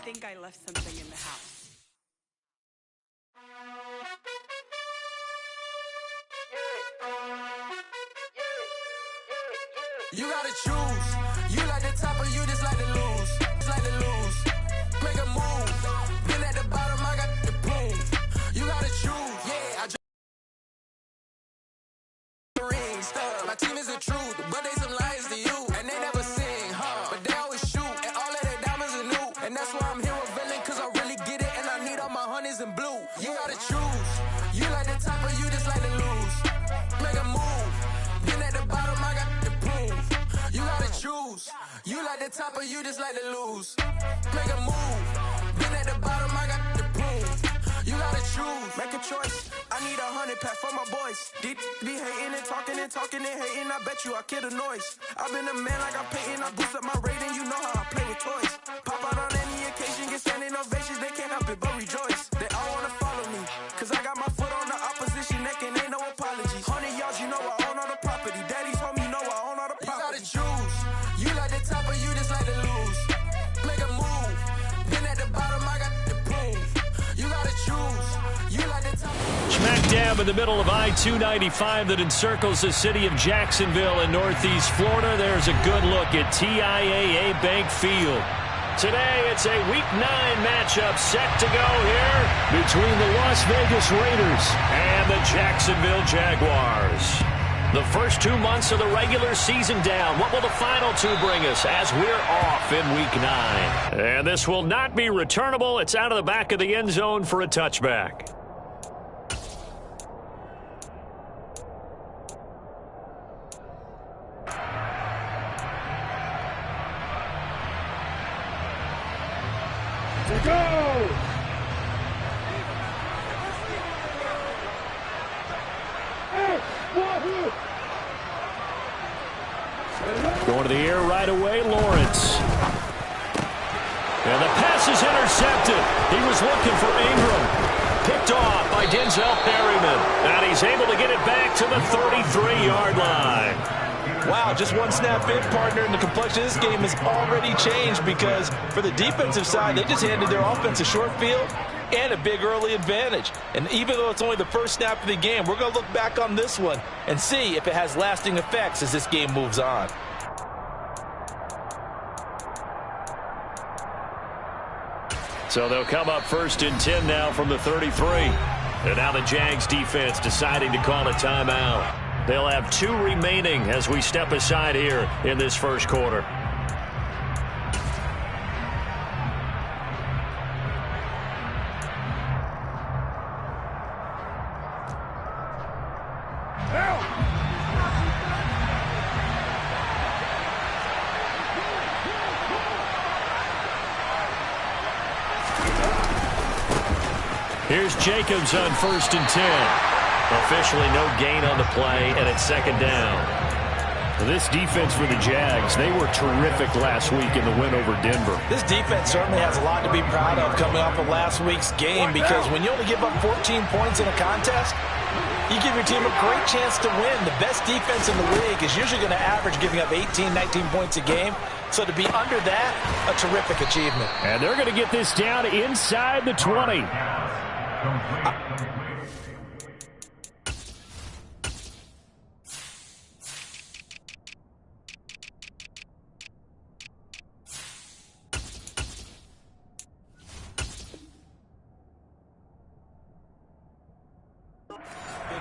think I left something in the house. You gotta choose. You like the top or you just like to lose. Just like to lose. Make a move. Been at the bottom, I got the boom. You gotta choose. Yeah, I just ring stuff. My team is the truth, but they some liars to you. And they never sing, but they always shoot. And all of their diamonds are new. And that's why I'm here with villain, cause I really get it. And I need all my honeys in blue. You gotta choose. You like the top or you just like to lose. Make a move. Been at the bottom, I got the boom. You gotta choose. You like the top or you just like to lose. Make a move. Been at the bottom, I got the boom. You gotta choose. Make a choice. I need 100 pack for my boys. Be hating and talking and talking and hating. I bet you I kill the noise. I've been a man like I'm Peyton. I boost up my rating. You know how I play with toys. Pop out on any occasion, get standing ovations. They can't help it but rejoice. They all wanna follow me, cause I got my foot on the opposition neck and ain't no apologies. 100 yards, you know I own all the property. Daddy's home, you know I own all the property. You gotta choose. You like the top or you just like to lose. Make a move. Been at the bottom, I got the boom. You gotta choose. You like the top. Smack dab in the middle of I-295 that encircles the city of Jacksonville in northeast Florida. There's a good look at TIAA Bank Field. Today, it's a Week 9 matchup set to go here between the Las Vegas Raiders and the Jacksonville Jaguars. The first 2 months of the regular season down. What will the final two bring us as we're off in Week 9? And this will not be returnable. It's out of the back of the end zone for a touchback. Going to the air right away, Lawrence. And the pass is intercepted. He was looking for Ingram. Picked off by Denzel Perryman. And he's able to get it back to the 33-yard line. Wow, just one snap in, partner, and the complexion of this game has already changed because for the defensive side, they just handed their offense a short field and a big early advantage. And even though it's only the first snap of the game, we're going to look back on this one and see if it has lasting effects as this game moves on. So they'll come up 1st and 10 now from the 33. And now the Jags defense deciding to call a timeout. They'll have 2 remaining as we step aside here in this first quarter. Here's Jacobs on 1st and 10. Officially no gain on the play, and it's 2nd down. This defense for the Jags, they were terrific last week in the win over Denver. This defense certainly has a lot to be proud of coming off of last week's game because when you only give up 14 points in a contest, you give your team a great chance to win. The best defense in the league is usually going to average giving up 18, 19 points a game. So to be under that, a terrific achievement. And they're going to get this down inside the 20.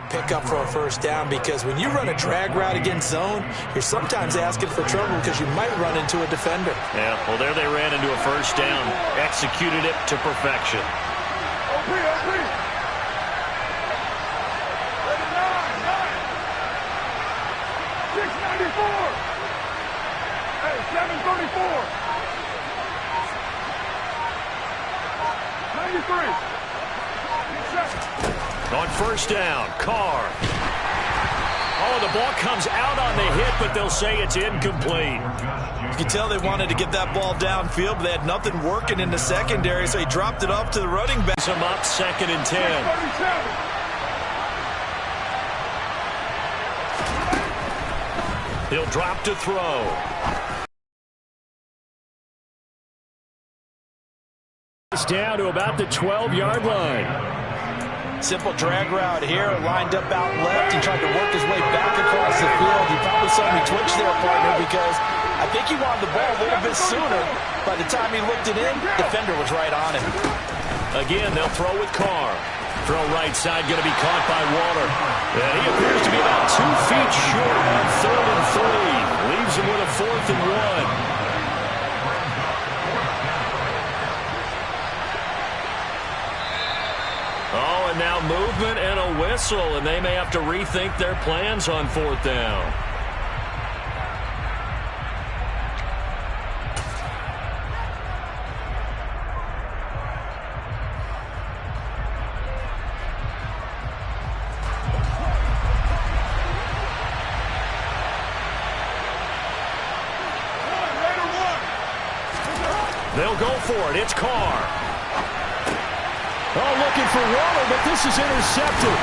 Pick up for a first down because when you run a drag route against zone, you're sometimes asking for trouble because you might run into a defender. Yeah, well, there they ran into a first down. Executed it to perfection. On first down, Carr. Oh, the ball comes out on the hit, but they'll say it's incomplete. You can tell they wanted to get that ball downfield, but they had nothing working in the secondary, so he dropped it off to the running back. Him up 2nd and 10. He'll drop to throw. It's down to about the 12-yard line. Simple drag route here, lined up out left. He tried to work his way back across the field. You probably saw me twitch there, partner, because I think he wanted the ball a little bit sooner. By the time he looked it in, defender was right on him. Again, they'll throw with Carr. Throw right side, going to be caught by Waller. And he appears to be about 2 feet short on 3rd and 3. Leaves him with a 4th and 1. Oh, and now movement and a whistle, and they may have to rethink their plans on 4th down. They'll go for it. It's Carr. Oh, looking for Waller, but this is intercepted.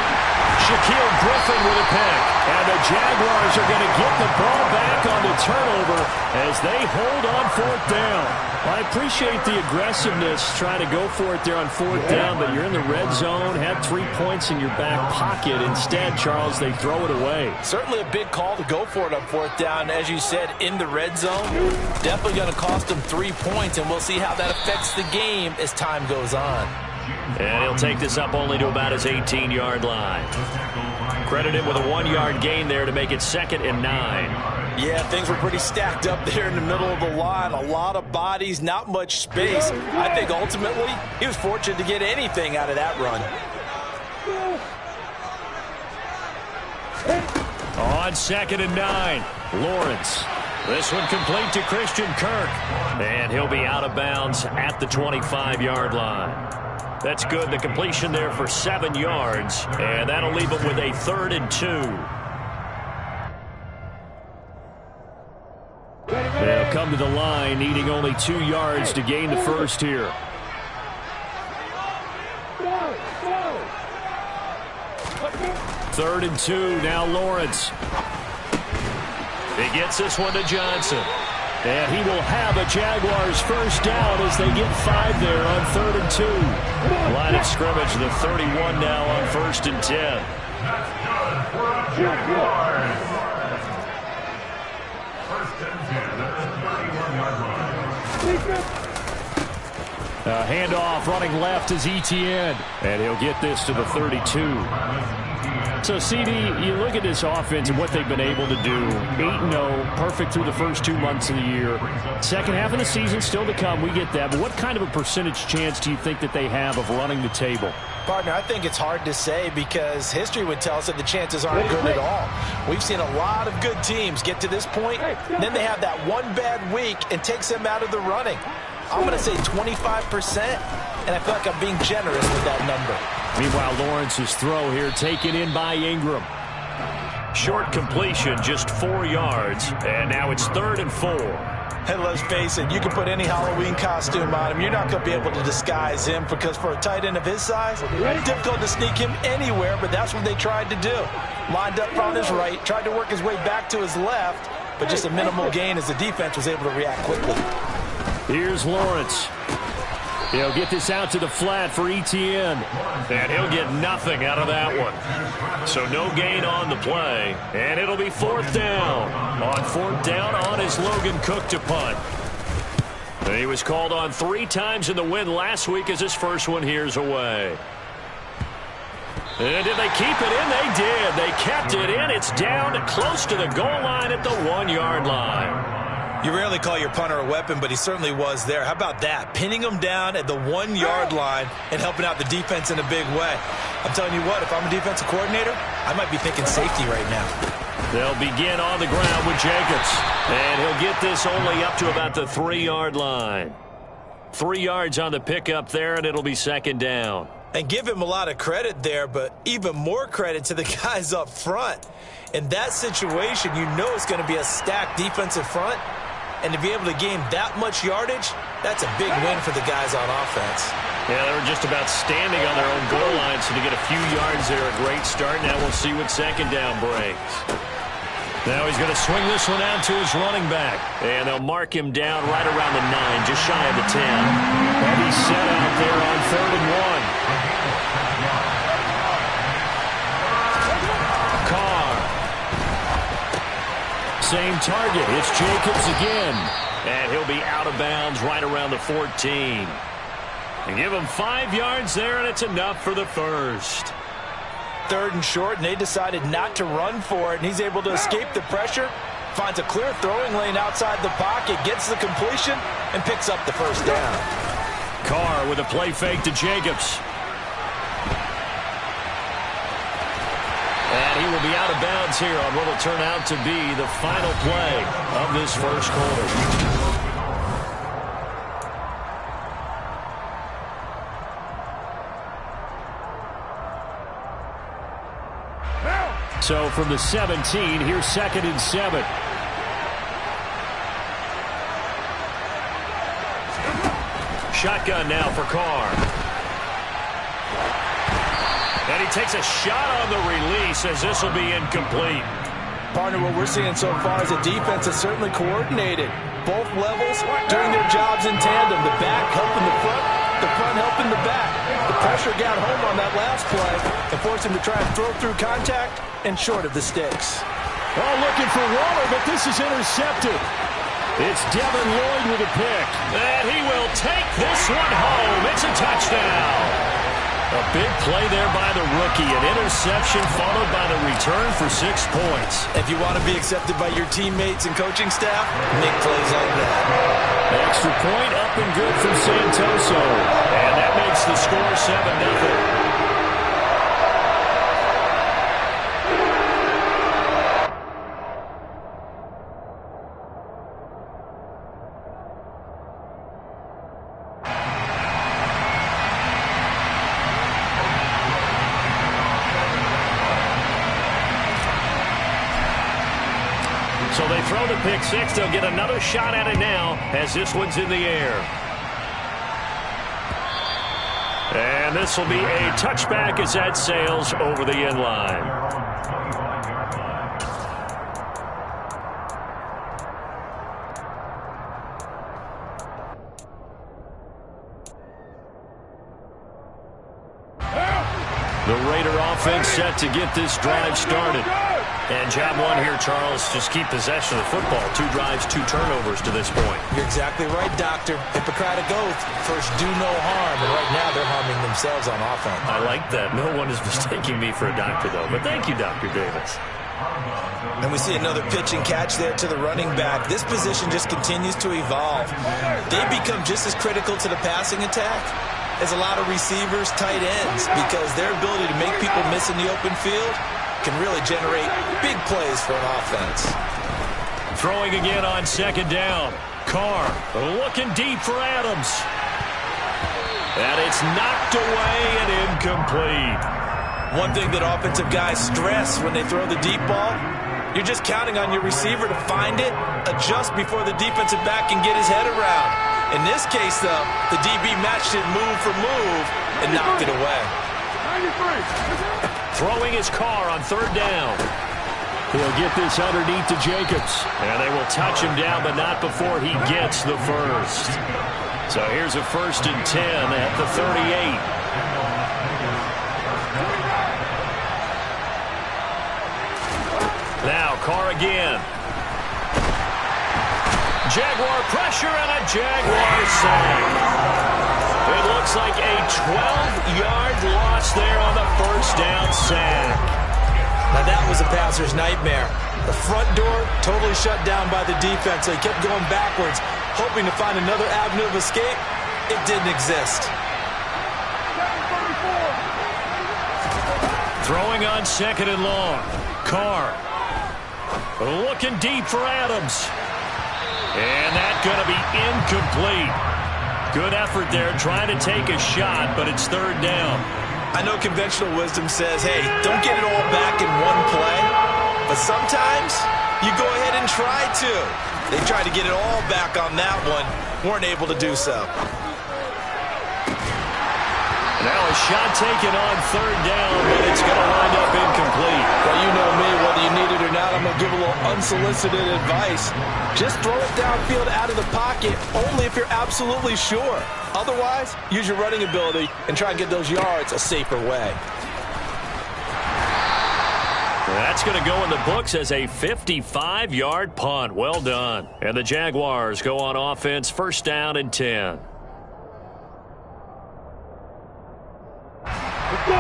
Shaquille Griffin with a pick. And the Jaguars are going to get the ball back on the turnover as they hold on 4th down. Well, I appreciate the aggressiveness trying to go for it there on 4th down, but you're in the red zone, had 3 points in your back pocket. Instead, Charles, they throw it away. Certainly a big call to go for it on 4th down. As you said, in the red zone, definitely going to cost them 3 points, and we'll see how that affects the game as time goes on. And he'll take this up only to about his 18-yard line. Credit him with a 1-yard gain there to make it 2nd and 9. Yeah, things were pretty stacked up there in the middle of the line. A lot of bodies, not much space. I think ultimately he was fortunate to get anything out of that run. On 2nd and 9, Lawrence. This one complete to Christian Kirk. And he'll be out of bounds at the 25-yard line. That's good. The completion there for 7 yards. And that'll leave him with a 3rd and 2. They'll come to the line, needing only 2 yards to gain the first here. Third and 2, now Lawrence. He gets this one to Johnson. And he will have a Jaguars first down as they get 5 there on 3rd and 2. Line of scrimmage, the 31 now on 1st and 10. Handoff running left is Etienne. And he'll get this to the 32. So, CD, you look at this offense and what they've been able to do. 8-0, perfect through the first 2 months of the year. Second half of the season still to come. We get that. But what kind of a percentage chance do you think that they have of running the table? Partner, I think it's hard to say because history would tell us that the chances aren't good at all. We've seen a lot of good teams get to this point, and then they have that one bad week and takes them out of the running. I'm going to say 25%, and I feel like I'm being generous with that number. Meanwhile, Lawrence's throw here taken in by Ingram. Short completion, just 4 yards, and now it's 3rd and 4. And let's face it, you can put any Halloween costume on him. You're not going to be able to disguise him because for a tight end of his size, it's difficult to sneak him anywhere, but that's what they tried to do. Lined up on his right, tried to work his way back to his left, but just a minimal gain as the defense was able to react quickly. Here's Lawrence. He'll get this out to the flat for Etienne. And he'll get nothing out of that one. So no gain on the play. And it'll be 4th down. On 4th down on is Logan Cook to punt. And he was called on 3 times in the win last week as his first one here's away. And did they keep it in? They did. They kept it in. It's down close to the goal line at the 1-yard line. You rarely call your punter a weapon, but he certainly was there. How about that? Pinning him down at the 1-yard line and helping out the defense in a big way. I'm telling you what, if I'm a defensive coordinator, I might be thinking safety right now. They'll begin on the ground with Jacobs. And he'll get this only up to about the 3-yard line. 3 yards on the pickup there, and it'll be 2nd down. And give him a lot of credit there, but even more credit to the guys up front. In that situation, you know it's going to be a stacked defensive front. And to be able to gain that much yardage, that's a big win for the guys on offense. Yeah, they were just about standing on their own goal line, so to get a few yards there, a great start. Now we'll see what 2nd down brings. Now he's going to swing this one out to his running back. And they'll mark him down right around the 9, just shy of the 10. Heavy set out there on 3rd and 1. Carr. Same target. It's Jacobs again. And he'll be out of bounds right around the 14. And give him 5 yards there, and it's enough for the first. 3rd and short, and they decided not to run for it, and he's able to escape the pressure, finds a clear throwing lane outside the pocket, gets the completion, and picks up the first down. Carr with a play fake to Jacobs. And he will be out of bounds here on what will turn out to be the final play of this first quarter. So from the 17, here's 2nd and 7. Shotgun now for Carr. And he takes a shot on the release as this will be incomplete. Partner, what we're seeing so far is a defense that's certainly coordinated. Both levels doing their jobs in tandem. The back helping the front helping the back. The pressure got home on that last play and forced him to try and throw through contact and short of the sticks. Oh, looking for Waller, but this is intercepted. It's Devin Lloyd with a pick. And he will take this one home. It's a touchdown. A big play there by the rookie. An interception followed by the return for 6 points. If you want to be accepted by your teammates and coaching staff, make plays like that. Extra point up and good from Santoso. And that makes the score 7-0. So they throw the pick six. They'll get another shot at it now as this one's in the air. And this will be a touchback as that sails over the end line. The Raider offense set to get this drive started. And job one here, Charles, just keep possession of the football. 2 drives, 2 turnovers to this point. You're exactly right, Doctor. Hippocratic oath, first do no harm. And right now they're harming themselves on offense. I like that. No one is mistaking me for a doctor, though. But thank you, Dr. Davis. And we see another pitch and catch there to the running back. This position just continues to evolve. They become just as critical to the passing attack as a lot of receivers, tight ends, because their ability to make people miss in the open field can really generate big plays for an offense. Throwing again on 2nd down. Carr looking deep for Adams. And it's knocked away and incomplete. One thing that offensive guys stress when they throw the deep ball, you're just counting on your receiver to find it, adjust before the defensive back can get his head around. In this case, though, the DB matched it move for move and knocked it away. Throwing his Carr on 3rd down. He'll get this underneath to Jacobs. And they will touch him down, but not before he gets the first. So here's a 1st and 10 at the 38. Now Carr again. Jaguar pressure and a Jaguar sack. It looks like a 12-yard loss there on the 1st down sack. Now that was a passer's nightmare. The front door totally shut down by the defense. They kept going backwards, hoping to find another avenue of escape. It didn't exist. Throwing on 2nd and long. Carr looking deep for Adams. And that's going to be incomplete. Good effort there trying to take a shot, but it's 3rd down. I know conventional wisdom says, hey, don't get it all back in one play. But sometimes you go ahead and try to. They tried to get it all back on that one. Weren't able to do so. Now a shot taken on 3rd down, but it's going to wind up incomplete. Well, you know me, whether you need it or not. out, I'm going to give a little unsolicited advice. Just throw it downfield out of the pocket, only if you're absolutely sure. Otherwise, use your running ability and try and get those yards a safer way. That's going to go in the books as a 55-yard punt. Well done. And the Jaguars go on offense, first down and 10.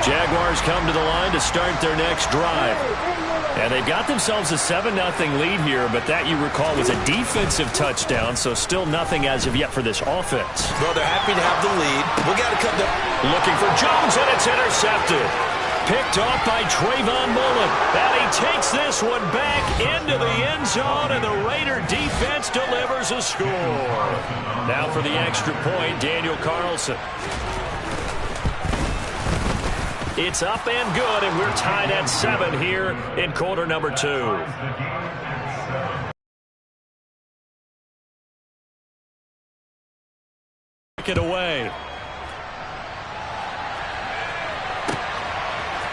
Jaguars come to the line to start their next drive. And they've got themselves a 7-0 lead here, but that, you recall, was a defensive touchdown, so still nothing as of yet for this offense. Well, they're happy to have the lead. We got to cut the... Looking for Jones, and it's intercepted. Picked off by Trayvon Mullen. And he takes this one back into the end zone, and the Raider defense delivers a score. Now for the extra point, Daniel Carlson. It's up and good, and we're tied at 7 here in quarter number 2. Take it away.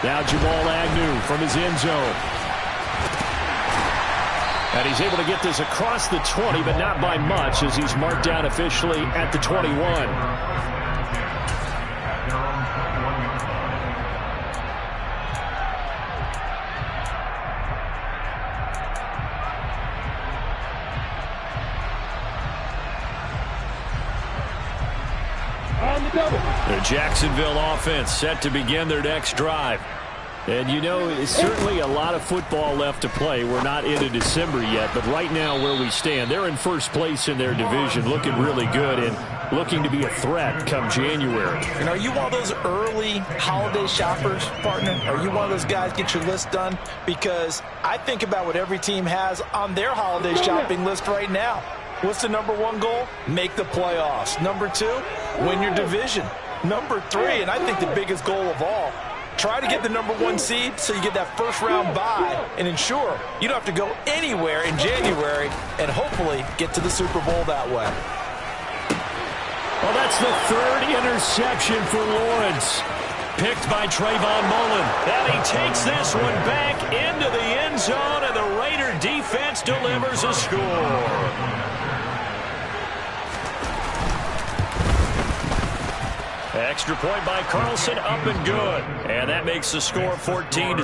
Now Jamal Agnew from his end zone. And he's able to get this across the 20, but not by much, as he's marked down officially at the 21. The Jacksonville offense set to begin their next drive. And, you know, it's certainly a lot of football left to play. We're not into December yet, but right now where we stand, they're in first place in their division, looking really good and looking to be a threat come January. And are you one of those early holiday shoppers, partner? Are you one of those guys get your list done? Because I think about what every team has on their holiday shopping list right now. What's the number 1 goal? Make the playoffs. Number 2, win your division. Number 3, and I think the biggest goal of all, try to get the number 1 seed so you get that first-round bye and ensure you don't have to go anywhere in January and hopefully get to the Super Bowl that way. Well, that's the 3rd interception for Lawrence. Picked by Trayvon Mullen. And he takes this one back into the end zone, and the Raider defense delivers a score. Extra point by Carlson, up and good. And that makes the score 14-7.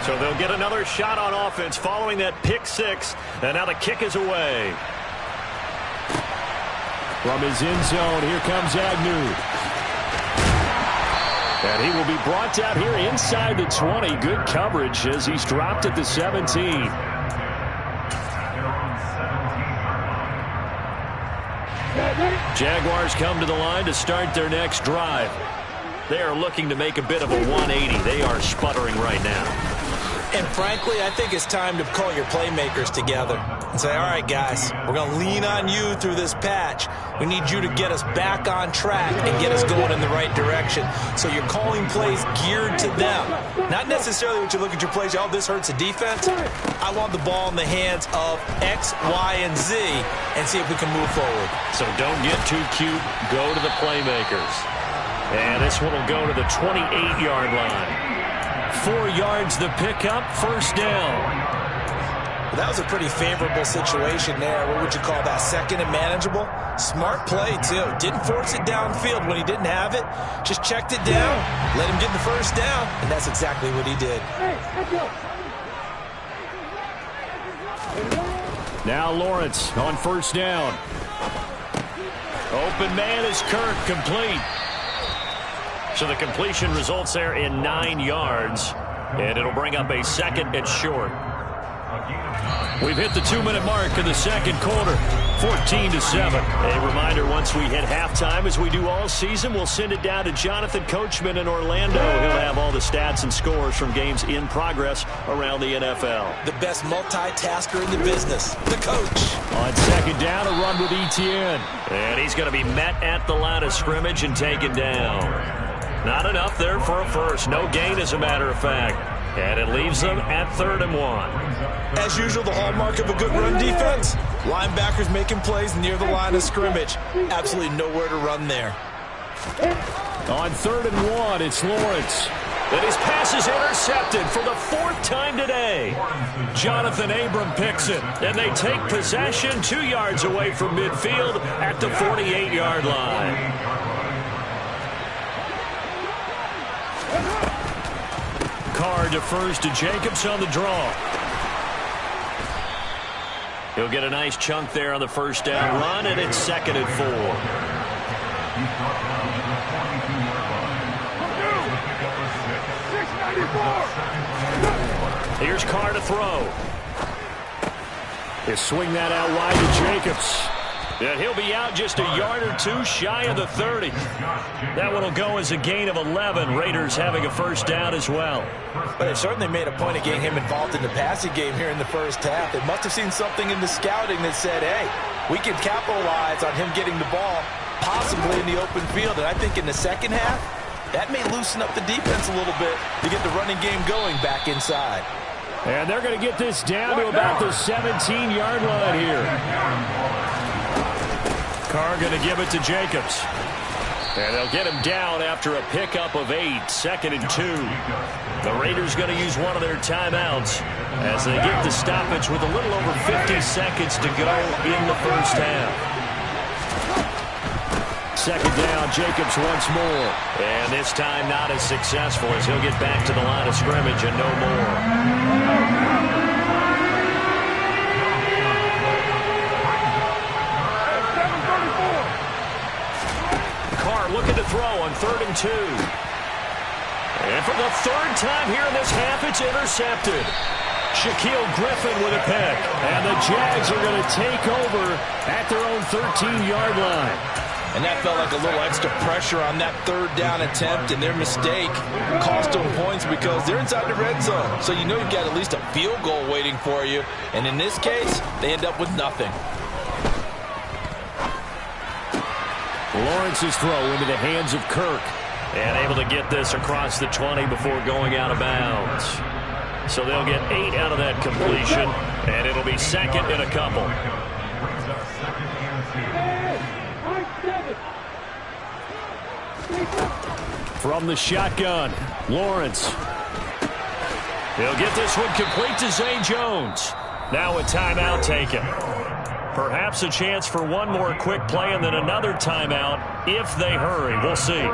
So they'll get another shot on offense following that pick 6. And now the kick is away. From his end zone, here comes Agnew. And he will be brought down here inside the 20. Good coverage as he's dropped at the 17. Jaguars come to the line to start their next drive. They are looking to make a bit of a 180. They are sputtering right now. And frankly, I think it's time to call your playmakers together and say, all right, guys, we're going to lean on you through this patch. We need you to get us back on track and get us going in the right direction. So you're calling plays geared to them. Not necessarily what you look at your plays, oh, this hurts the defense. I want the ball in the hands of X, Y, and Z and see if we can move forward. So don't get too cute. Go to the playmakers. And this one will go to the 28-yard line. 4 yards the pickup, first down. Well, that was a pretty favorable situation there. What would you call that? Second and manageable? Smart play, too. Didn't force it downfield when he didn't have it. Just checked it down, let him get the first down, and that's exactly what he did. Now Lawrence on first down. Open man is Kirk, complete. So the completion results there in 9 yards, and it'll bring up a second and short. We've hit the 2-minute mark in the second quarter, 14-7. A reminder, once we hit halftime, as we do all season, we'll send it down to Jonathan Coachman in Orlando. He'll have all the stats and scores from games in progress around the NFL. The best multitasker in the business, the coach. On second down, a run with Etienne. And he's going to be met at the line of scrimmage and taken down. Not enough there for a first. No gain, as a matter of fact. And it leaves them at 3rd and 1. As usual, the hallmark of a good run defense, linebackers making plays near the line of scrimmage. Absolutely nowhere to run there. On 3rd and 1, it's Lawrence. And his pass is intercepted for the 4th time today. Jonathan Abram picks it, and they take possession 2 yards away from midfield at the 48-yard line. Carr defers to Jacobs on the draw. He'll get a nice chunk there on the first down run, and it's 2nd and 4. Here's Carr to throw. He'll swing that out wide to Jacobs. And he'll be out just a yard or 2 shy of the 30. That one will go as a gain of 11. Raiders having a first down as well. But they've certainly made a point of getting him involved in the passing game here in the first half. They must have seen something in the scouting that said, hey, we can capitalize on him getting the ball, possibly in the open field. And I think in the second half, that may loosen up the defense a little bit to get the running game going back inside. And they're going to get this down to about the 17-yard line here. Carr going to give it to Jacobs. And they'll get him down after a pickup of 8, 2nd and 2. The Raiders going to use one of their timeouts as they get the stoppage with a little over 50 seconds to go in the first half. 2nd down, Jacobs once more. And this time not as successful as he'll get back to the line of scrimmage and no more. Looking to throw on 3rd and 2. And for the 3rd time here in this half, it's intercepted. Shaquill Griffin with a pick. And the Jags are going to take over at their own 13-yard line. And that felt like a little extra pressure on that 3rd down attempt, and their mistake cost them points because they're inside the red zone. So you know you've got at least a field goal waiting for you. And in this case, they end up with nothing. Lawrence's throw into the hands of Kirk. And able to get this across the 20 before going out of bounds. So they'll get 8 out of that completion, and it'll be 2nd and a couple. From the shotgun, Lawrence. He'll get this one complete to Zay Jones. Now a timeout taken. Perhaps a chance for one more quick play and then another timeout if they hurry. We'll see.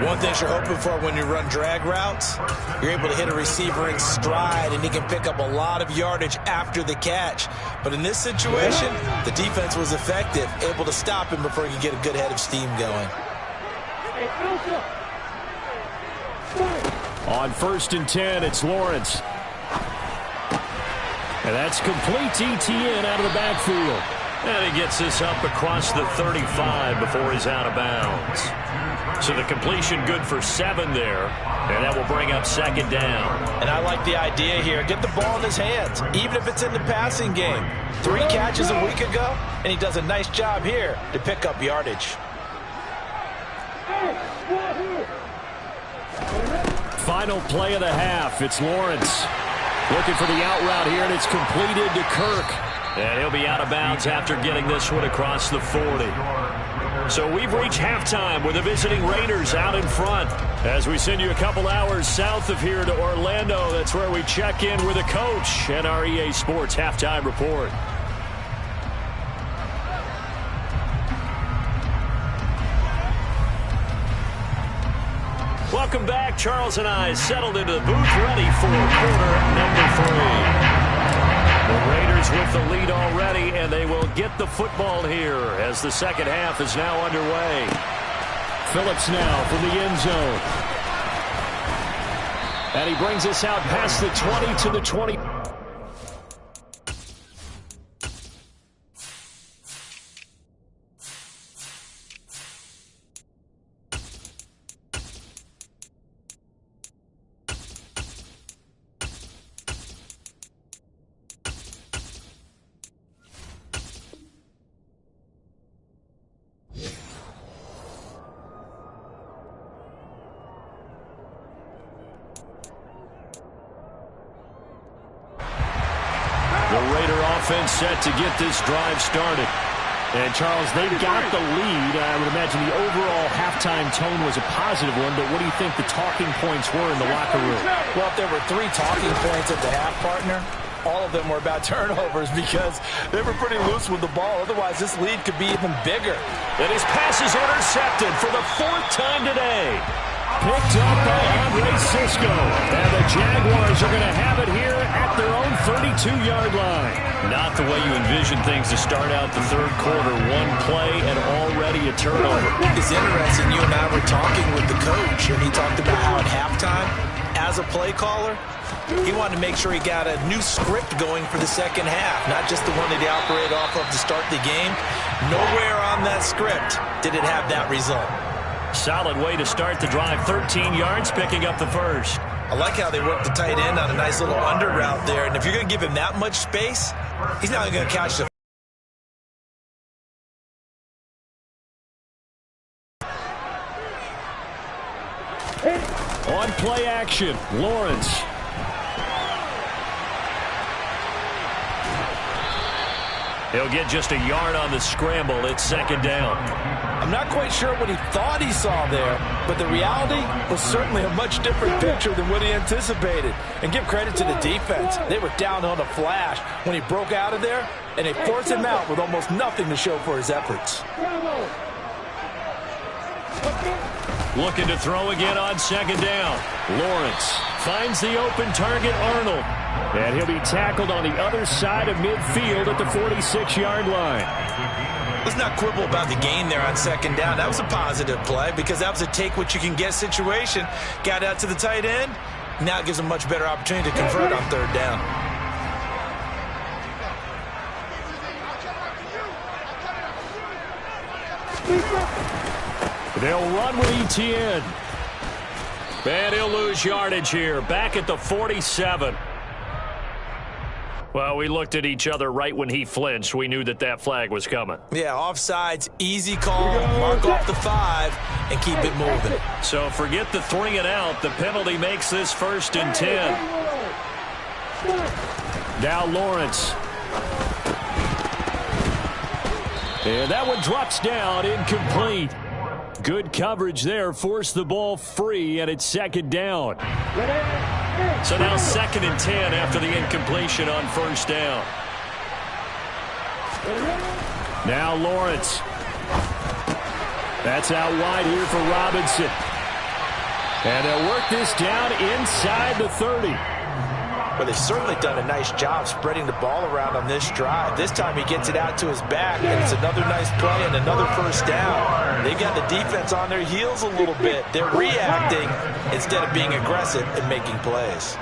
One thing you're hoping for when you run drag routes, you're able to hit a receiver in stride, and he can pick up a lot of yardage after the catch. But in this situation, the defense was effective, able to stop him before he could get a good head of steam going. On 1st and 10, it's Lawrence. And that's complete to Etienne out of the backfield. And he gets this up across the 35 before he's out of bounds. So the completion good for 7 there. And that will bring up 2nd down. And I like the idea here. Get the ball in his hands, even if it's in the passing game. 3 catches a week ago, and he does a nice job here to pick up yardage. Final play of the half. It's Lawrence. Looking for the out route here, and it's completed to Kirk. And he'll be out of bounds after getting this one across the 40. So we've reached halftime with the visiting Raiders out in front. As we send you a couple hours south of here to Orlando, that's where we check in with the coach and our EA Sports Halftime Report. Welcome back. Charles and I settled into the booth ready for quarter number 3. The Raiders with the lead already, and they will get the football here as the second half is now underway. Phillips now from the end zone. And he brings us out past the 20 to the 20. The Raider offense set to get this drive started. And, Charles, they got the lead. I would imagine the overall halftime tone was a positive one, but what do you think the talking points were in the locker room? Well, if there were 3 talking points at the half, partner, all of them were about turnovers because they were pretty loose with the ball. Otherwise, this lead could be even bigger. And his pass is intercepted for the 4th time today. Picked up by Andre Cisco. And the Jaguars are going to have it here at their own 32-yard line. Not the way you envision things to start out the third quarter. 1 play and already a turnover. It's interesting. You and I were talking with the coach, and he talked about how at halftime, as a play caller, he wanted to make sure he got a new script going for the second half, not just the one that he operated off of to start the game. Nowhere on that script did it have that result. Solid way to start the drive. 13 yards, picking up the first. I like how they worked the tight end on a nice little under route there. And if you're going to give him that much space, he's not going to catch the on play action, Lawrence. He'll get just a yard on the scramble. It's 2nd down. I'm not quite sure what he thought he saw there, but the reality was certainly a much different picture than what he anticipated. And give credit to the defense. They were down on a flash when he broke out of there, and they forced him out with almost nothing to show for his efforts. Looking to throw again on 2nd down. Lawrence finds the open target, Arnold. And he'll be tackled on the other side of midfield at the 46-yard line. Let's not quibble about the gain there on 2nd down. That was a positive play because that was a take-what-you-can-get situation. Got out to the tight end. Now it gives him a much better opportunity to convert on 3rd down. They'll run with Etienne. And he'll lose yardage here. Back at the 47. Well, we looked at each other right when he flinched. We knew that that flag was coming. Yeah, offsides, easy call, mark off the 5, and keep it moving. So forget the 3 and out. The penalty makes this 1st and 10. Now Lawrence. And that one drops down, incomplete. Good coverage there, forced the ball free, and it's 2nd down. So now 2nd and 10 after the incompletion on 1st down. Now Lawrence. That's out wide here for Robinson. And they'll work this down inside the 30. Well, they've certainly done a nice job spreading the ball around on this drive. This time he gets it out to his back, and it's another nice play and another 1st down. They've got the defense on their heels a little bit. They're reacting instead of being aggressive and making plays.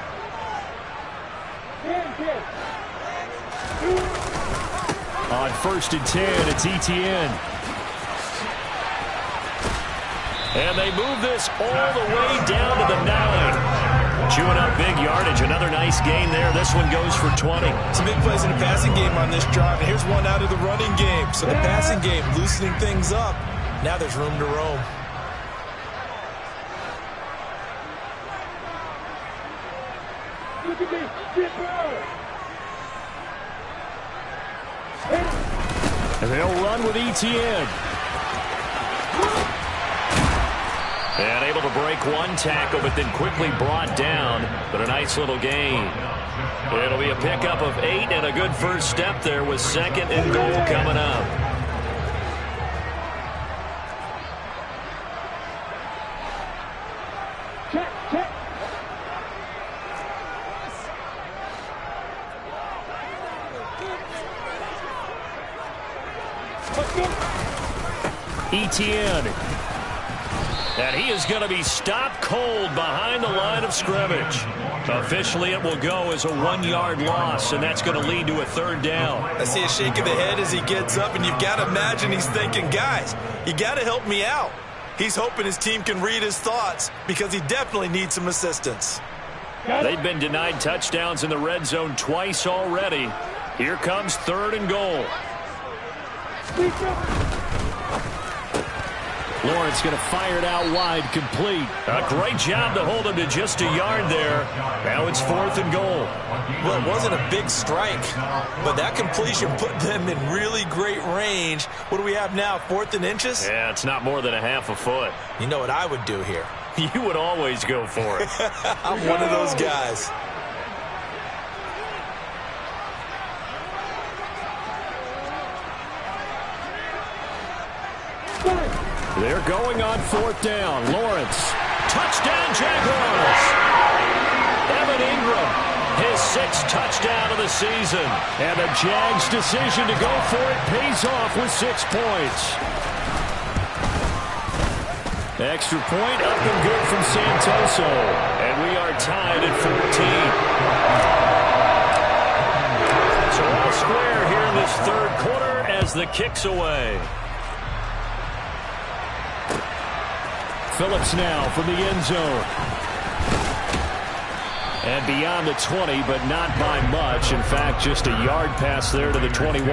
On 1st and 10, it's Etienne. And they move this all the way down to the 9. Chewing up big yardage. Another nice gain there. This one goes for 20. Some big plays in the passing game on this drive, and here's one out of the running game. So the passing game loosening things up. Now there's room to roam. And they'll run with Etienne. And able to break one tackle, but then quickly brought down. But a nice little gain. It'll be a pickup of 8 and a good first step there with 2nd and goal coming up. Etienne. And he is going to be stopped cold behind the line of scrimmage. Officially, it will go as a 1-yard loss, and that's going to lead to a 3rd down. I see a shake of the head as he gets up, and you've got to imagine he's thinking, guys, you got to help me out. He's hoping his team can read his thoughts because he definitely needs some assistance. They've been denied touchdowns in the red zone twice already. Here comes 3rd and goal. Lawrence going to fire it out wide, complete. A great job to hold him to just a yard there. Now it's 4th and goal. Well, it wasn't a big strike, but that completion put them in really great range. What do we have now, 4th and inches? Yeah, it's not more than a half a foot. You know what I would do here? You would always go for it. I'm one of those guys. They're going on 4th down. Lawrence. Touchdown, Jaguars. Evan Ingram, his 6th touchdown of the season. And the Jags' decision to go for it pays off with 6 points. Extra point up and good from Santoso. And we are tied at 14. So all square here in this 3rd quarter as the kick's away. Phillips now from the end zone. And beyond the 20, but not by much. In fact, just a yard pass there to the 21.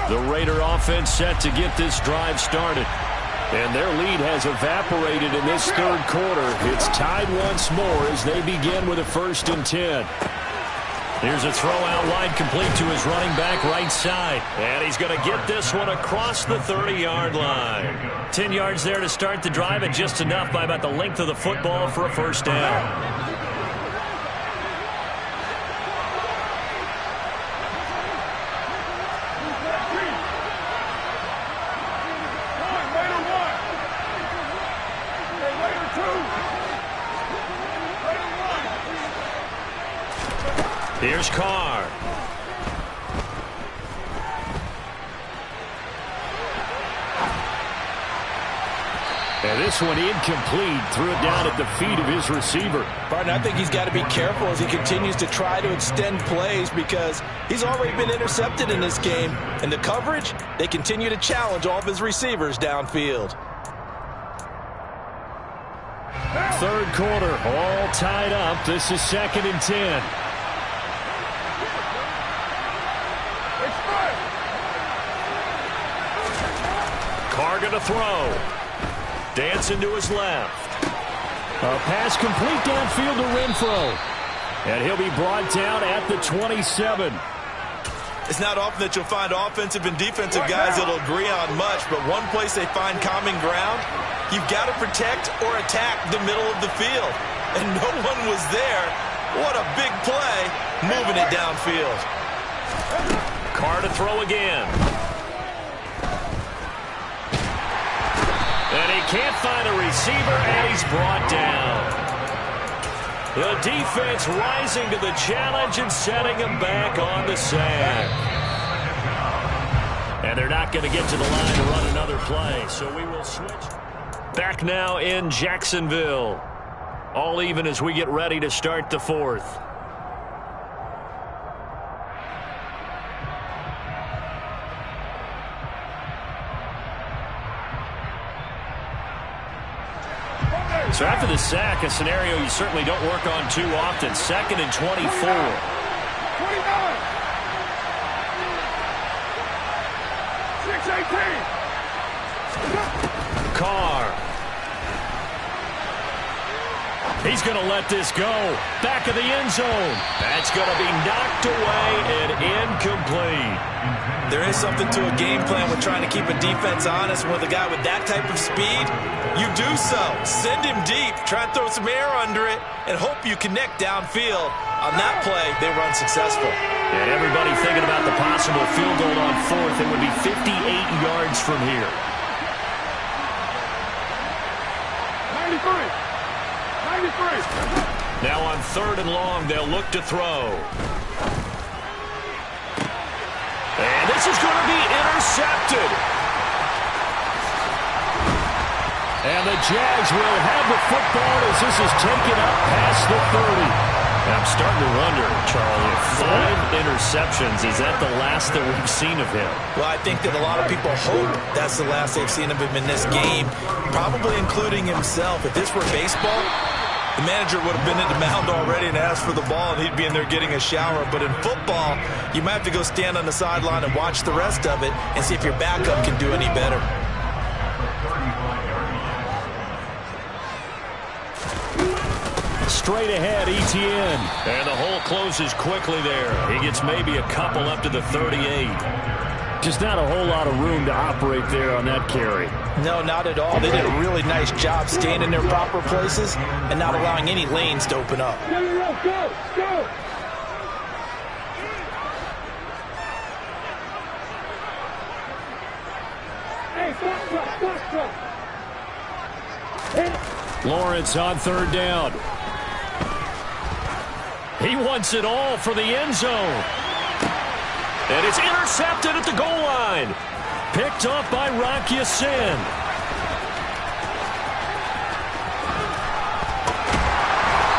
The Raider offense set to get this drive started. And their lead has evaporated in this 3rd quarter. It's tied once more as they begin with a 1st and 10. Here's a throw out wide, complete to his running back right side. And he's going to get this one across the 30-yard line. 10 yards there to start the drive, and just enough by about the length of the football for a 1st down. Here's Carr. And this one incomplete. Threw it down at the feet of his receiver. Barton, I think he's got to be careful as he continues to try to extend plays because he's already been intercepted in this game. And the coverage, they continue to challenge all of his receivers downfield. 3rd quarter, all tied up. This is 2nd and 10. Carr going to throw. Dancing to his left. A pass complete downfield to Renfro. And he'll be brought down at the 27. It's not often that you'll find offensive and defensive guys that'll agree on much, but one place they find common ground, you've got to protect or attack the middle of the field. And no one was there. What a big play, moving it downfield. Carr to throw again. And he can't find a receiver, and he's brought down. The defense rising to the challenge and setting him back on the sack. And they're not going to get to the line to run another play, so we will switch. Back now in Jacksonville. All even as we get ready to start the 4th. So after the sack, a scenario you certainly don't work on too often. 2nd and 24. 29. Carr. He's going to let this go. Back of the end zone. That's going to be knocked away and incomplete. There is something to a game plan with trying to keep a defense honest. With a guy with that type of speed, you do so. Send him deep. Try and throw some air under it and hope you connect downfield. On that play, they were unsuccessful. And everybody thinking about the possible field goal on 4th. It would be 58 yards from here. 93. Now on 3rd and long, they'll look to throw. And this is going to be intercepted. And the Jags will have the football as this is taken up past the 30. And I'm starting to wonder, Charlie, if 5 interceptions, is that the last that we've seen of him? Well, I think that a lot of people hope that's the last they've seen of him in this game, probably including himself. If this were baseball, the manager would have been at the mound already and asked for the ball, and he'd be in there getting a shower. But in football, you might have to go stand on the sideline and watch the rest of it and see if your backup can do any better. Straight ahead, Etienne. And the hole closes quickly there. He gets maybe a couple up to the 38. Just not a whole lot of room to operate there on that carry. No, not at all. They did a really nice job staying in their proper places and not allowing any lanes to open up. Go! Hey, Lawrence on third down. He wants it all for the end zone. And it's intercepted at the goal line. Picked up by Rock Ya-Sin.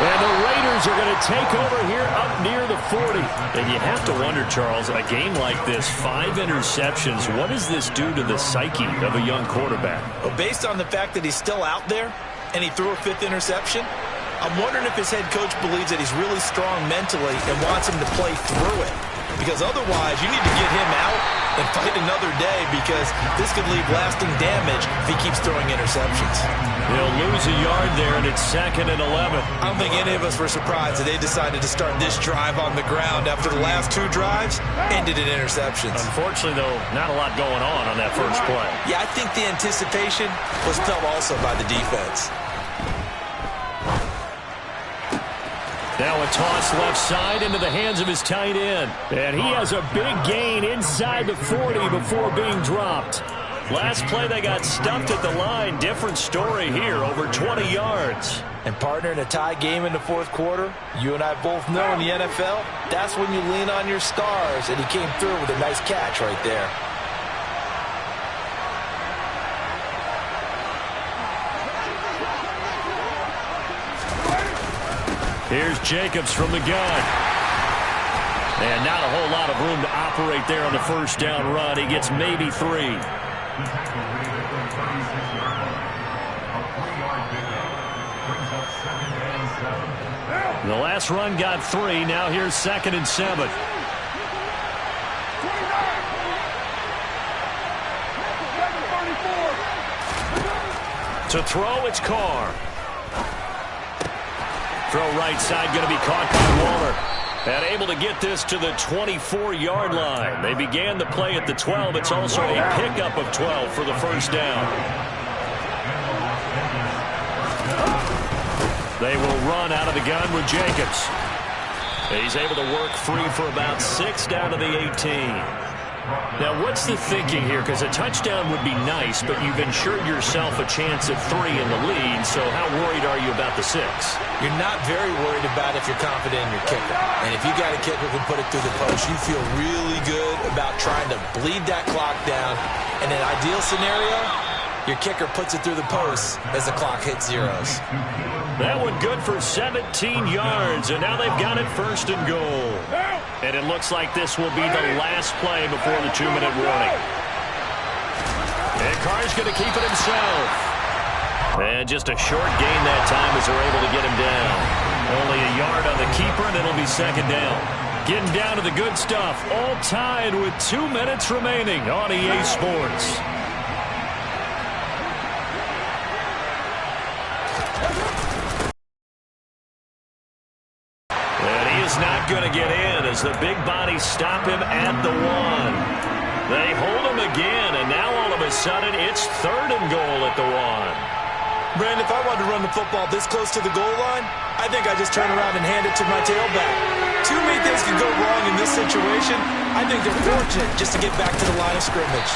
And the Raiders are going to take over here up near the 40. And you have to wonder, Charles, a game like this, 5 interceptions, what does this do to the psyche of a young quarterback? Well, based on the fact that he's still out there and he threw a 5th interception, I'm wondering if his head coach believes that he's really strong mentally and wants him to play through it. Because otherwise, you need to get him out and fight another day, because this could leave lasting damage if he keeps throwing interceptions. He'll lose a yard there, and it's 2nd and 11. I don't think any of us were surprised that they decided to start this drive on the ground after the last 2 drives ended in interceptions. Unfortunately, though, not a lot going on that first play. Yeah, I think the anticipation was felt also by the defense. Now a toss left side into the hands of his tight end. And he has a big gain inside the 40 before being dropped. Last play they got stuffed at the line. Different story here, over 20 yards. And partner, in a tie game in the 4th quarter, you and I both know in the NFL, that's when you lean on your stars. And he came through with a nice catch right there. Here's Jacobs from the gun. And not a whole lot of room to operate there on the first down run. He gets maybe 3. The last run got 3. Now here's 2nd and 7. To throw, it's Carr. Throw right side, going to be caught by Waller. And able to get this to the 24-yard line. They began the play at the 12. It's also a pickup of 12 for the first down. They will run out of the gun with Jacobs. He's able to work free for about 6 down to the 18. Now, what's the thinking here? Because a touchdown would be nice, but you've ensured yourself a chance at 3 in the lead, so how worried are you about the 6? You're not very worried about if you're confident in your kicker. And if you got a kicker who can put it through the post, you feel really good about trying to bleed that clock down. In an ideal scenario, your kicker puts it through the post as the clock hits zeros. That one good for 17 yards, and now they've got it 1st and goal. And it looks like this will be the last play before the 2-minute warning. And Carr's going to keep it himself. And just a short gain that time as they're able to get him down. Only a yard on the keeper, and it'll be 2nd down. Getting down to the good stuff, all tied with 2 minutes remaining on EA Sports. Not going to get in as the big bodies stop him at the 1. They hold him again, and now all of a sudden it's 3rd and goal at the 1. Brandon, if I wanted to run the football this close to the goal line, I think I just turn around and hand it to my tailback. Too many things could go wrong in this situation. I think they're fortunate just to get back to the line of scrimmage.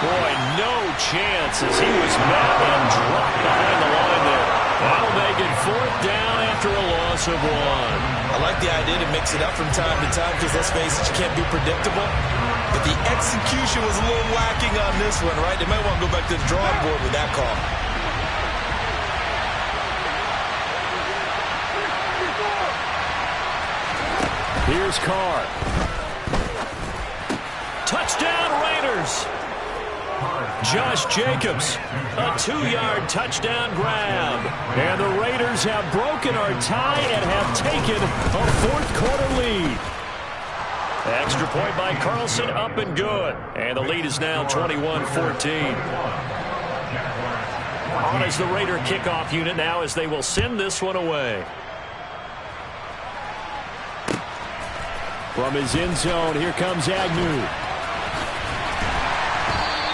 Boy, no chance as he was met and dropped behind the line there. That'll make it 4th down after a loss of 1. I like the idea to mix it up from time to time because, let's face it, you can't be predictable. But the execution was a little lacking on this one, right? They might want to go back to the drawing board with that call. Here's Carr. Touchdown, Raiders. Josh Jacobs, a 2-yard touchdown grab. And the Raiders have broken our tie and have taken a fourth-quarter lead. Extra point by Carlson, up and good. And the lead is now 21-14. On is the Raider kickoff unit now as they will send this one away. From his end zone, here comes Agnew.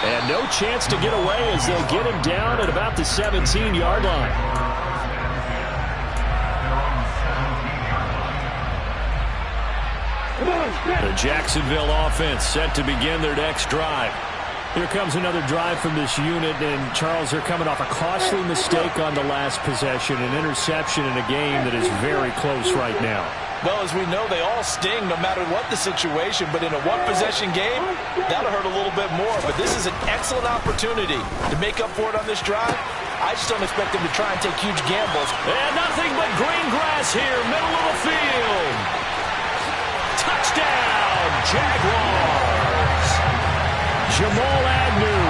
And no chance to get away as they'll get him down at about the 17-yard line. The Jacksonville offense set to begin their next drive. Here comes another drive from this unit, and Charles, they're coming off a costly mistake on the last possession, an interception in a game that is very close right now. Well, as we know, they all sting no matter what the situation, but in a one-possession game, that'll hurt a little bit more. But this is an excellent opportunity to make up for it on this drive. I just don't expect them to try and take huge gambles. And nothing but green grass here, middle of the field. Touchdown, Jaguars. Jamal Agnew,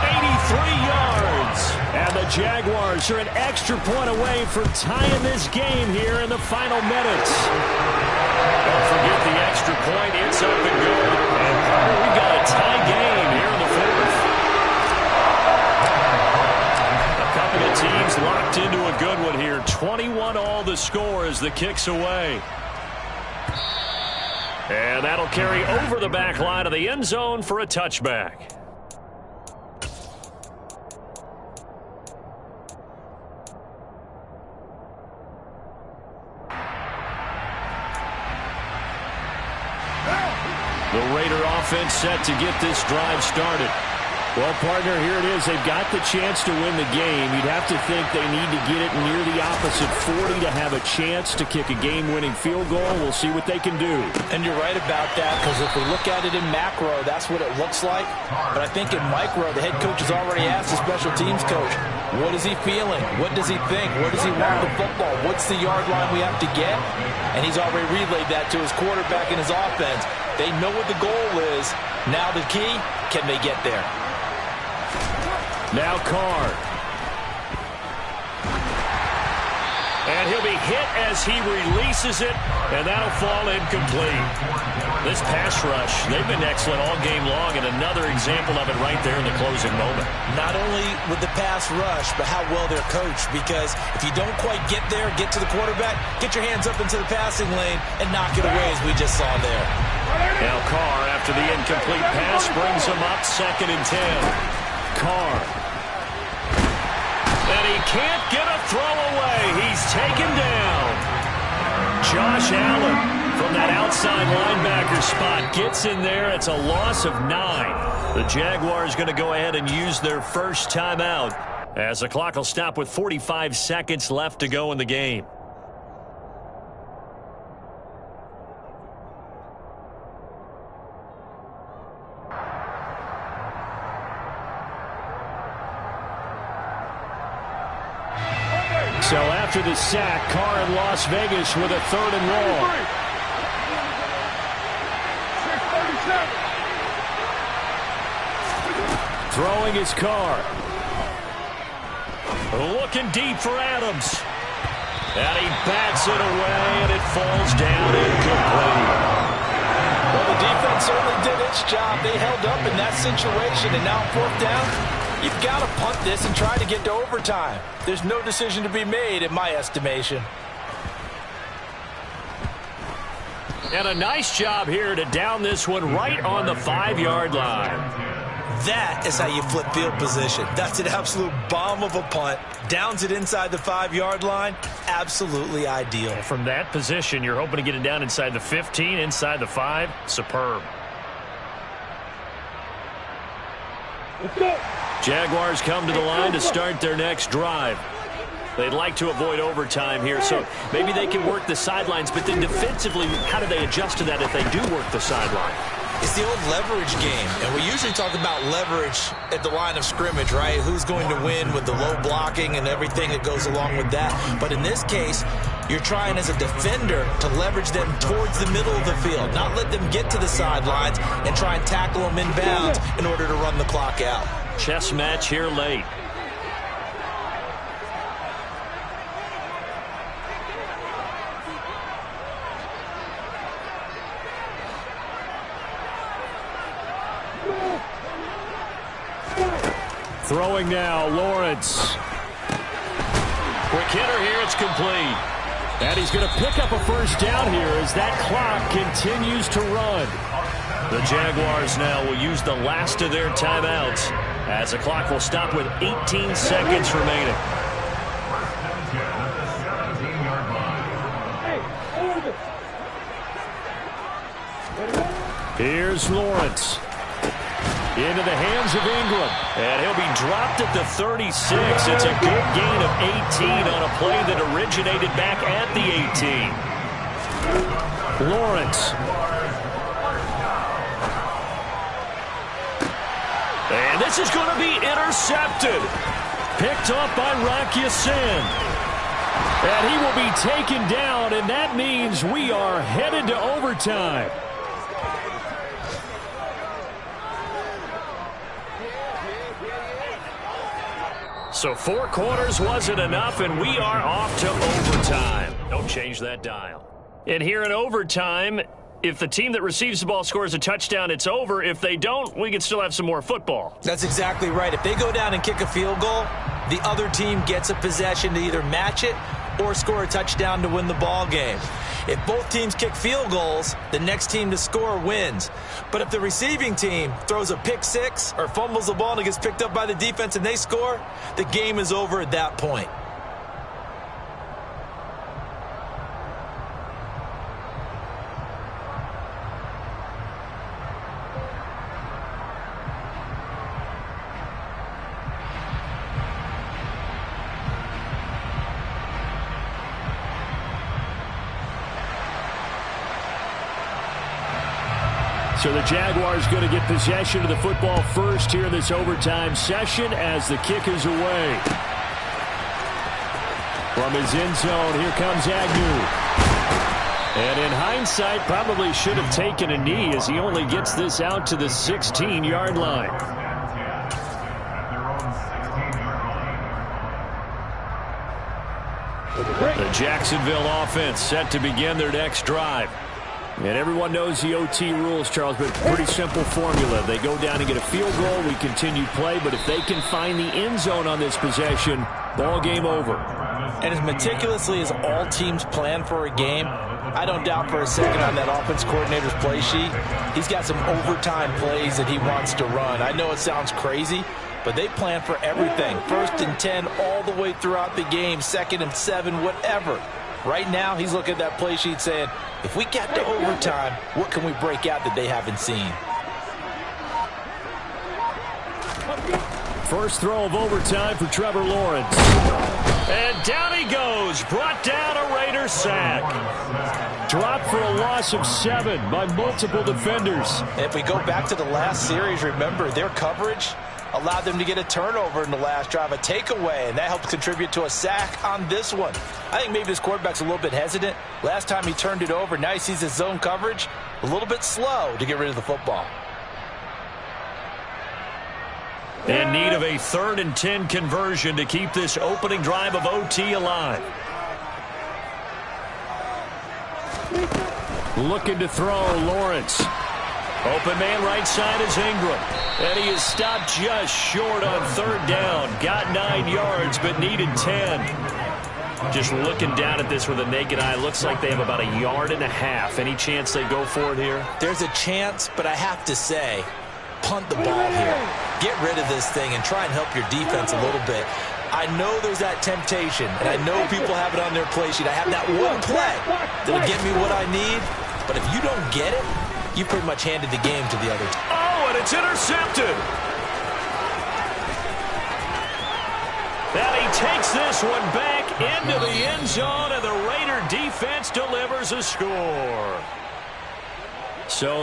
83 yards. And the Jaguars are an extra point away from tying this game here in the final minutes. Don't forget the extra point. It's up and good. And Carter, we got a tie game here in the fourth. A couple of teams locked into a good one here. 21-all the score as the kick's away. And that'll carry over the back line of the end zone for a touchback. The Raider offense set to get this drive started. Well, partner, here it is. They've got the chance to win the game. You'd have to think they need to get it near the opposite 40 to have a chance to kick a game-winning field goal. We'll see what they can do. And you're right about that, because if we look at it in macro, that's what it looks like. But I think in micro, the head coach has already asked the special teams coach, what is he feeling? What does he think? Where does he want the football? What's the yard line we have to get? And he's already relayed that to his quarterback and his offense. They know what the goal is. Now the key, can they get there? Now Carr. And he'll be hit as he releases it, and that'll fall incomplete. This pass rush, they've been excellent all game long, and another example of it right there in the closing moment. Not only with the pass rush, but how well they're coached, because if you don't quite get there, get to the quarterback, get your hands up into the passing lane and knock it away as we just saw there. Now Carr, after the incomplete pass, brings him up 2nd and 10. Carr. And he can't get a throw away. He's taken down. Josh Allen from that outside linebacker spot gets in there. It's a loss of 9. The Jaguars going to go ahead and use their first timeout as the clock will stop with 45 seconds left to go in the game. So after the sack, Carr in Las Vegas with a 3rd and long. Throwing his Carr. Looking deep for Adams. And he bats it away, and it falls down incomplete. Well, the defense certainly did its job. They held up in that situation, and now 4th down. You've got to punt this and try to get to overtime. There's no decision to be made, in my estimation. And a nice job here to down this one right on the 5-yard line. That is how you flip field position. That's an absolute bomb of a punt. Downs it inside the 5-yard line. Absolutely ideal. And from that position, you're hoping to get it down inside the 15, inside the 5. Superb. Let's go. Jaguars come to the line to start their next drive. They'd like to avoid overtime here, so maybe they can work the sidelines, but then defensively, how do they adjust to that if they do work the sideline? It's the old leverage game, and we usually talk about leverage at the line of scrimmage, right? Who's going to win with the low blocking and everything that goes along with that. But in this case, you're trying as a defender to leverage them towards the middle of the field, not let them get to the sidelines and try and tackle them inbounds in order to run the clock out. Chess match here late. Throwing now, Lawrence. Quick hitter here, it's complete. And he's going to pick up a first down here as that clock continues to run. The Jaguars now will use the last of their timeouts as the clock will stop with 18 seconds remaining. Here's Lawrence. Into the hands of Ingram. And he'll be dropped at the 36. It's a good gain of 18 on a play that originated back at the 18. Lawrence. And this is going to be intercepted. Picked off by Rock Ya-Sin. And he will be taken down, and that means we are headed to overtime. So 4 quarters wasn't enough, and we are off to overtime. Don't change that dial. And here in overtime, if the team that receives the ball scores a touchdown, it's over. If they don't, we can still have some more football. That's exactly right. If they go down and kick a field goal, the other team gets a possession to either match it or score a touchdown to win the ball game. If both teams kick field goals, the next team to score wins. But if the receiving team throws a pick six or fumbles the ball and it gets picked up by the defense and they score, the game is over at that point. So the Jaguars going to get possession of the football first here in this overtime session as the kick is away. From his end zone, here comes Agnew. And in hindsight, probably should have taken a knee as he only gets this out to the 16-yard line. The Jacksonville offense set to begin their next drive. And everyone knows the OT rules, Charles, but pretty simple formula. They go down and get a field goal, we continue play, but if they can find the end zone on this possession, ball game over. And as meticulously as all teams plan for a game, I don't doubt for a second on that offense coordinator's play sheet, he's got some overtime plays that he wants to run. I know it sounds crazy, but they plan for everything. 1st and 10 all the way throughout the game, 2nd and 7, whatever. Right now, he's looking at that play sheet saying, if we get to overtime, what can we break out that they haven't seen? First throw of overtime for Trevor Lawrence. And down he goes. Brought down a Raider sack. Dropped for a loss of 7 by multiple defenders. If we go back to the last series, remember, their coverage allowed them to get a turnover in the last drive, a takeaway, and that helped contribute to a sack on this one. I think maybe this quarterback's a little bit hesitant. Last time he turned it over, now he sees his zone coverage a little bit slow to get rid of the football. In need of a 3rd and 10 conversion to keep this opening drive of OT alive. Looking to throw, Lawrence. Open man right side is Ingram. And he is stopped just short on 3rd down. Got 9 yards, but needed 10. Just looking down at this with a naked eye, looks like they have about 1.5 yards. Any chance they go for it here? There's a chance, but I have to say, punt the ball here. Get rid of this thing and try and help your defense a little bit. I know there's that temptation, and I know people have it on their play sheet. I have that one play that'll get me what I need, but if you don't get it, you pretty much handed the game to the other team. Oh, and it's intercepted. And he takes this one back into the end zone, and the Raider defense delivers a score.